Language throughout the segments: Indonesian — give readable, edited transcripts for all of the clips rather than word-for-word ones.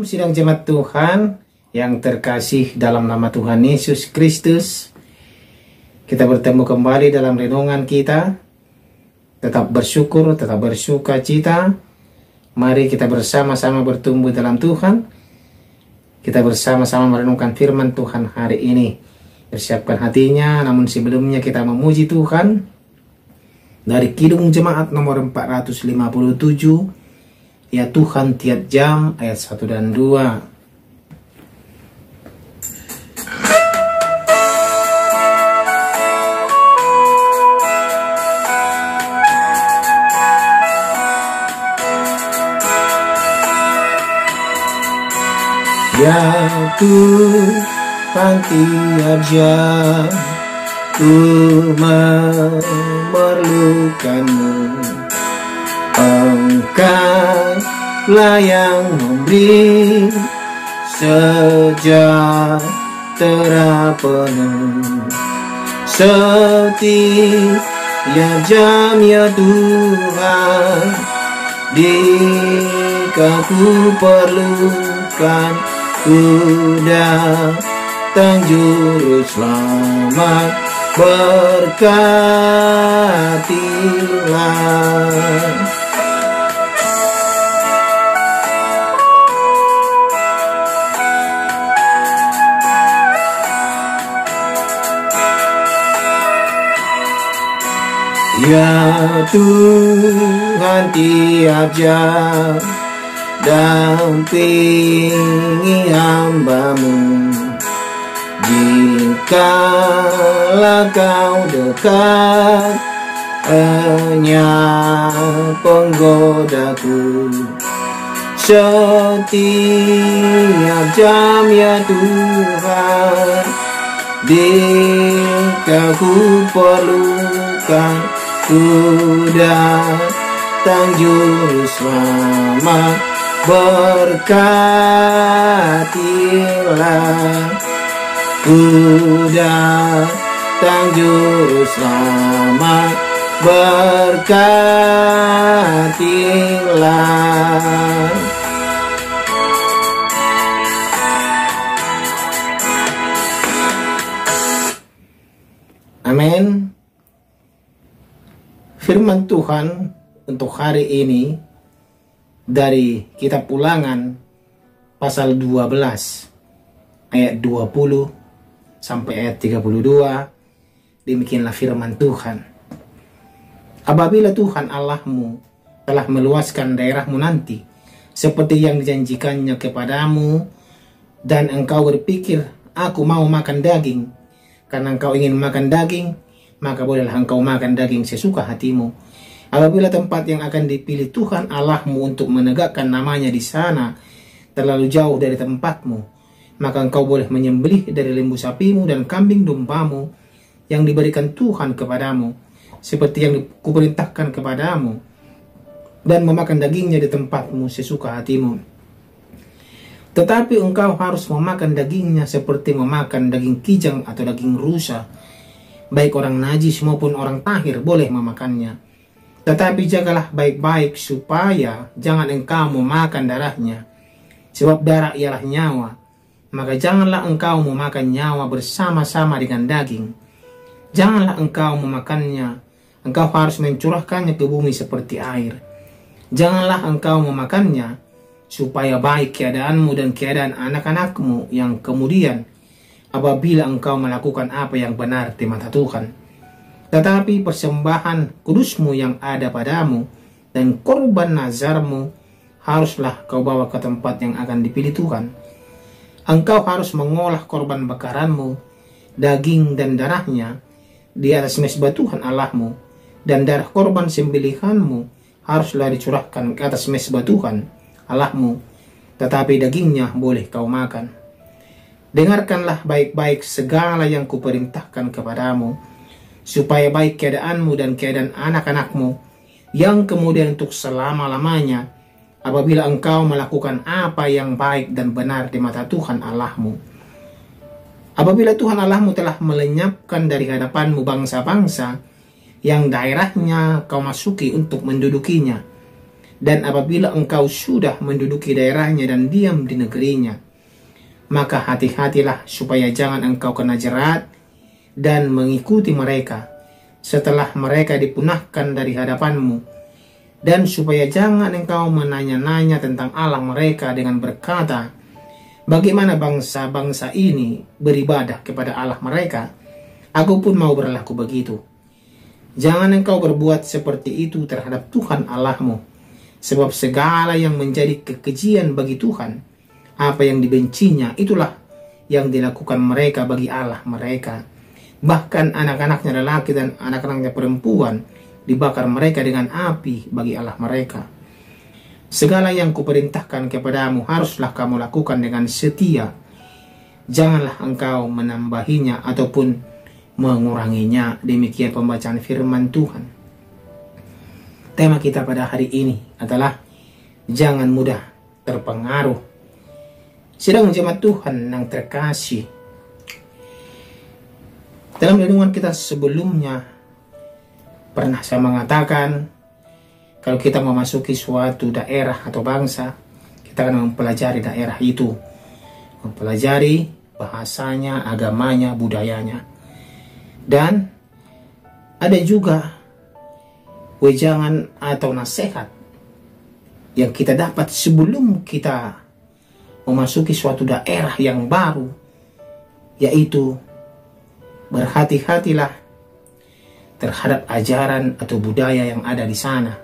Shalom sidang jemaat Tuhan yang terkasih dalam nama Tuhan Yesus Kristus. Kita bertemu kembali dalam renungan kita. Tetap bersyukur, tetap bersuka cita. Mari kita bersama-sama bertumbuh dalam Tuhan. Kita bersama-sama merenungkan firman Tuhan hari ini. Persiapkan hatinya, namun sebelumnya kita memuji Tuhan. Dari Kidung Jemaat nomor 457. Ya Tuhan tiap jam, ayat 1 dan 2. Ya Tuhan tiap jam, ku memerlukanmu. Engkaulah yang memberi sejahtera penuh. Setiap jam ya Tuhan, jika ku perlukan, ku datang juru selamat, berkatilah. Ya Tuhan tiap jam, dampingi hamba-Mu. Jikalau Kau dekat, hanya penggodaku. Setiap jam ya Tuhan, jika ku perlukan, ku datang juru selamat, berkatilah. Ku datang juru selamat, berkatilah. Amin. Firman Tuhan untuk hari ini dari kitab Ulangan pasal 12 ayat 20 sampai ayat 32. Demikianlah firman Tuhan. Apabila Tuhan Allahmu telah meluaskan daerahmu nanti seperti yang dijanjikannya kepadamu, dan engkau berpikir, aku mau makan daging, karena engkau ingin makan daging, maka bolehlah engkau makan daging sesuka hatimu. Apabila tempat yang akan dipilih Tuhan Allahmu untuk menegakkan namanya di sana terlalu jauh dari tempatmu, maka engkau boleh menyembelih dari lembu sapimu dan kambing dombamu yang diberikan Tuhan kepadamu, seperti yang kuperintahkan kepadamu, dan memakan dagingnya di tempatmu sesuka hatimu. Tetapi engkau harus memakan dagingnya seperti memakan daging kijang atau daging rusa. Baik orang najis maupun orang tahir boleh memakannya. Tetapi jagalah baik-baik supaya jangan engkau memakan darahnya, sebab darah ialah nyawa. Maka janganlah engkau memakan nyawa bersama-sama dengan daging. Janganlah engkau memakannya, engkau harus mencurahkannya ke bumi seperti air. Janganlah engkau memakannya, supaya baik keadaanmu dan keadaan anak-anakmu yang kemudian, apabila engkau melakukan apa yang benar di mata Tuhan. Tetapi persembahan kudusmu yang ada padamu dan korban nazarmu haruslah kau bawa ke tempat yang akan dipilih Tuhan. Engkau harus mengolah korban bakaranmu, daging dan darahnya di atas mezbah Tuhan Allahmu, dan darah korban sembelihanmu haruslah dicurahkan ke atas mezbah Tuhan Allahmu, tetapi dagingnya boleh kau makan. Dengarkanlah baik-baik segala yang kuperintahkan kepadamu, supaya baik keadaanmu dan keadaan anak-anakmu yang kemudian untuk selama-lamanya, apabila engkau melakukan apa yang baik dan benar di mata Tuhan Allahmu. Apabila Tuhan Allahmu telah melenyapkan dari hadapanmu bangsa-bangsa yang daerahnya kau masuki untuk mendudukinya, Dan apabila engkau sudah menduduki daerahnya dan diam di negerinya, maka hati-hatilah supaya jangan engkau kena jerat dan mengikuti mereka setelah mereka dipunahkan dari hadapanmu, dan supaya jangan engkau menanya-nanya tentang Allah mereka dengan berkata, bagaimana bangsa-bangsa ini beribadah kepada Allah mereka, aku pun mau berlaku begitu. Jangan engkau berbuat seperti itu terhadap Tuhan Allahmu, sebab segala yang menjadi kekejian bagi Tuhan, apa yang dibencinya, itulah yang dilakukan mereka bagi Allah mereka. Bahkan anak-anaknya lelaki dan anak-anaknya perempuan dibakar mereka dengan api bagi Allah mereka. Segala yang kuperintahkan kepadamu haruslah kamu lakukan dengan setia. Janganlah engkau menambahinya ataupun menguranginya. Demikian pembacaan firman Tuhan. Tema kita pada hari ini adalah jangan mudah terpengaruh. Sidang jemaat Tuhan yang terkasih, dalam renungan kita sebelumnya pernah saya mengatakan, kalau kita memasuki suatu daerah atau bangsa, kita akan mempelajari daerah itu, mempelajari bahasanya, agamanya, budayanya. Dan ada juga wejangan atau nasihat yang kita dapat sebelum kita memasuki suatu daerah yang baru, yaitu berhati-hatilah terhadap ajaran atau budaya yang ada di sana.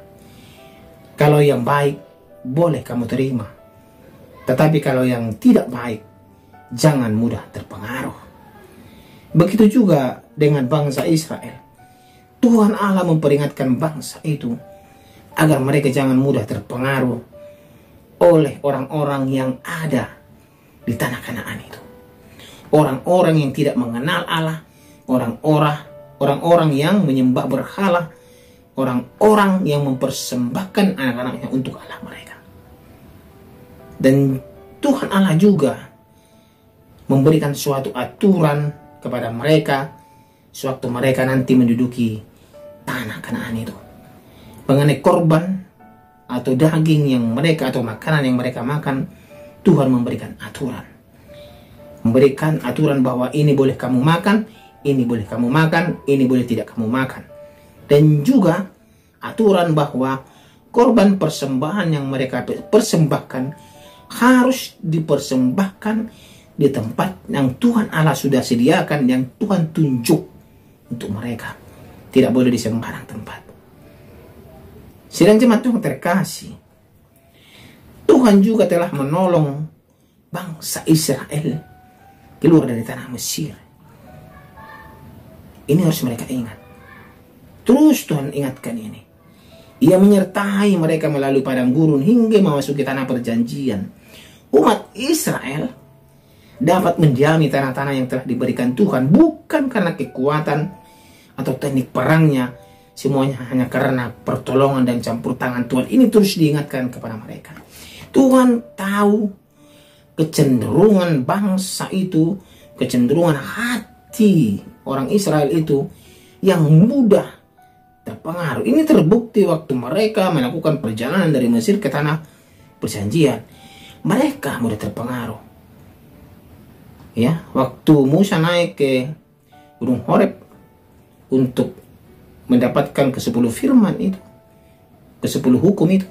Kalau yang baik, boleh kamu terima. Tetapi kalau yang tidak baik, jangan mudah terpengaruh. Begitu juga dengan bangsa Israel. Tuhan Allah memperingatkan bangsa itu agar mereka jangan mudah terpengaruh oleh orang-orang yang ada di tanah Kanaan itu. Orang-orang yang tidak mengenal Allah, orang-orang yang menyembah berhala, orang-orang yang mempersembahkan anak-anaknya untuk Allah mereka. Dan Tuhan Allah juga memberikan suatu aturan kepada mereka sewaktu mereka nanti menduduki tanah Kanaan itu, mengenai korban atau daging yang mereka atau makanan yang mereka makan. Tuhan memberikan aturan bahwa ini boleh kamu makan, ini boleh kamu makan, ini boleh tidak kamu makan. Dan juga aturan bahwa korban persembahan yang mereka persembahkan harus dipersembahkan di tempat yang Tuhan Allah sudah sediakan, yang Tuhan tunjuk untuk mereka. Tidak boleh di sembarang tempat. Sidang jemaat Tuhan terkasih, Tuhan juga telah menolong bangsa Israel keluar dari tanah Mesir. Ini harus mereka ingat. Terus Tuhan ingatkan ini. Ia menyertai mereka melalui padang gurun hingga memasuki tanah perjanjian. Umat Israel dapat mendiami tanah-tanah yang telah diberikan Tuhan, bukan karena kekuatan atau teknik perangnya, semuanya hanya karena pertolongan dan campur tangan Tuhan. Ini terus diingatkan kepada mereka. Tuhan tahu kecenderungan bangsa itu, kecenderungan hati orang Israel itu yang mudah terpengaruh. Ini terbukti waktu mereka melakukan perjalanan dari Mesir ke tanah perjanjian. Mereka mudah terpengaruh. Ya, waktu Musa naik ke Gunung Horeb untuk mendapatkan ke-10 firman itu, ke-10 hukum itu,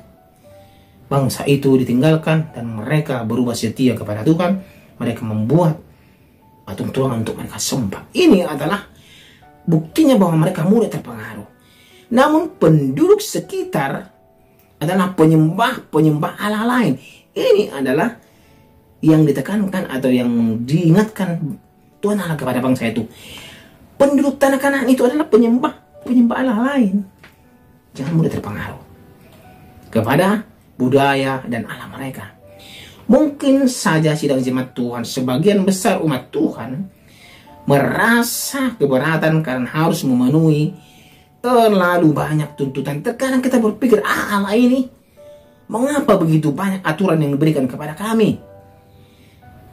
bangsa itu ditinggalkan dan mereka berubah setia kepada Tuhan. Mereka membuat patung tuangan untuk mereka sembah. Ini adalah buktinya bahwa mereka mudah terpengaruh. Namun penduduk sekitar adalah penyembah Allah lain. Ini adalah yang ditekankan atau yang diingatkan Tuhan Allah kepada bangsa itu. Penduduk tanah Kanaan itu adalah penyembah Allah lain. Jangan mudah terpengaruh kepada budaya dan Allah mereka. Mungkin saja sidang jemaat Tuhan, sebagian besar umat Tuhan merasa keberatan karena harus memenuhi terlalu banyak tuntutan. Terkadang kita berpikir, Allah ini mengapa begitu banyak aturan yang diberikan kepada kami?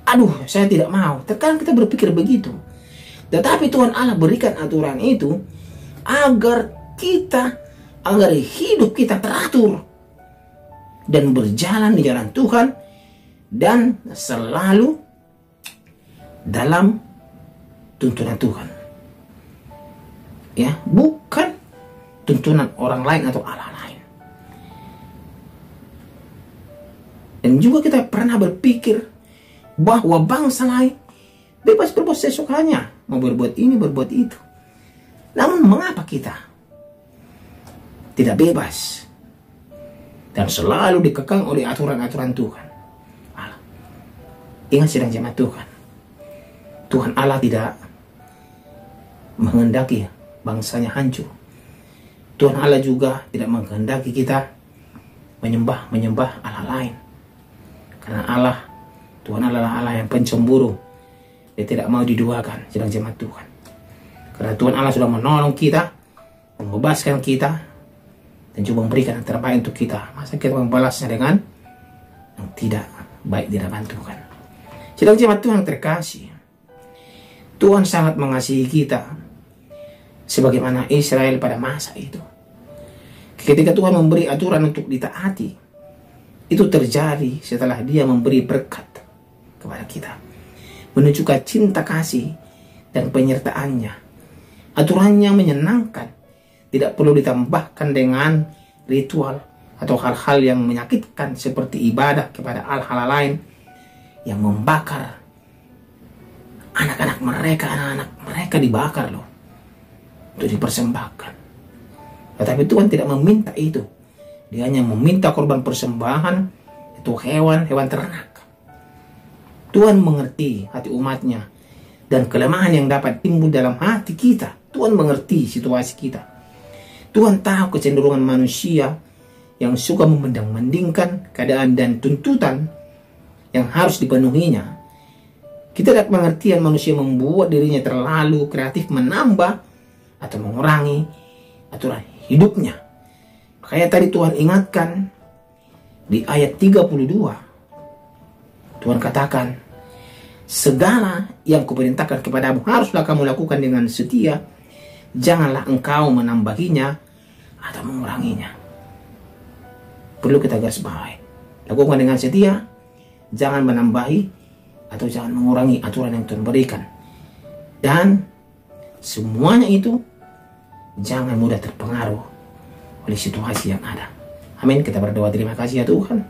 Aduh, saya tidak mau. Terkadang kita berpikir begitu. Tetapi Tuhan Allah berikan aturan itu agar hidup kita teratur. dan berjalan di jalan Tuhan dan selalu dalam tuntunan Tuhan. Ya, bukan tuntunan orang lain atau Allah lain. Dan juga kita pernah berpikir bahwa bangsa lain bebas berbuat sesukanya, mau berbuat ini, berbuat itu. Namun mengapa kita tidak bebas dan selalu dikekang oleh aturan-aturan Tuhan Allah? Ingat sidang jemaat Tuhan, Tuhan Allah tidak menghendaki bangsanya hancur. Tuhan Allah juga tidak menghendaki kita menyembah Allah lain. Karena Allah, Tuhan adalah Allah yang pencemburu. Dia tidak mau diduakan, sidang jemaat Tuhan. Karena Tuhan Allah sudah menolong kita, membebaskan kita, dan juga memberikan yang terbaik untuk kita. Masa kita membalasnya dengan yang tidak baik di hadapan Tuhan? Sidang jemaat Tuhan terkasih, Tuhan sangat mengasihi kita sebagaimana Israel pada masa itu. Ketika Tuhan memberi aturan untuk ditaati, itu terjadi setelah Dia memberi berkat kepada kita, menunjukkan cinta kasih dan penyertaannya. Aturannya menyenangkan, tidak perlu ditambahkan dengan ritual atau hal-hal yang menyakitkan seperti ibadah kepada hal-hal lain yang membakar anak-anak mereka dibakar loh, untuk dipersembahkan. Tetapi Tuhan tidak meminta itu. Dia hanya meminta korban persembahan, itu hewan ternak. Tuhan mengerti hati umatnya dan kelemahan yang dapat timbul dalam hati kita. Tuhan mengerti situasi kita. Tuhan tahu kecenderungan manusia yang suka membanding-bandingkan keadaan dan tuntutan yang harus dipenuhinya. Kita dapat pengertian manusia membuat dirinya terlalu kreatif menambah atau mengurangi aturan hidupnya. Makanya tadi Tuhan ingatkan di ayat 32. Tuhan katakan, segala yang kuperintahkan kepadamu haruslah kamu lakukan dengan setia. Janganlah engkau menambahinya atau menguranginya. Perlu kita garis bawahi. Lakukan dengan setia. Jangan menambahi atau jangan mengurangi aturan yang Tuhan berikan. Dan semuanya itu jangan mudah terpengaruh oleh situasi yang ada. Amin. Kita berdoa, terima kasih ya Tuhan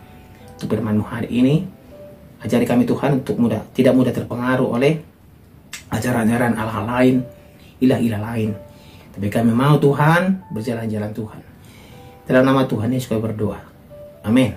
untuk firman-Mu hari ini. Ajari kami Tuhan untuk tidak mudah terpengaruh oleh ajaran-ajaran Allah lain, ilah-ilah lain. Tapi kami mau Tuhan berjalan-jalan Tuhan. Dalam nama Tuhan Yesus kami berdoa. Amin.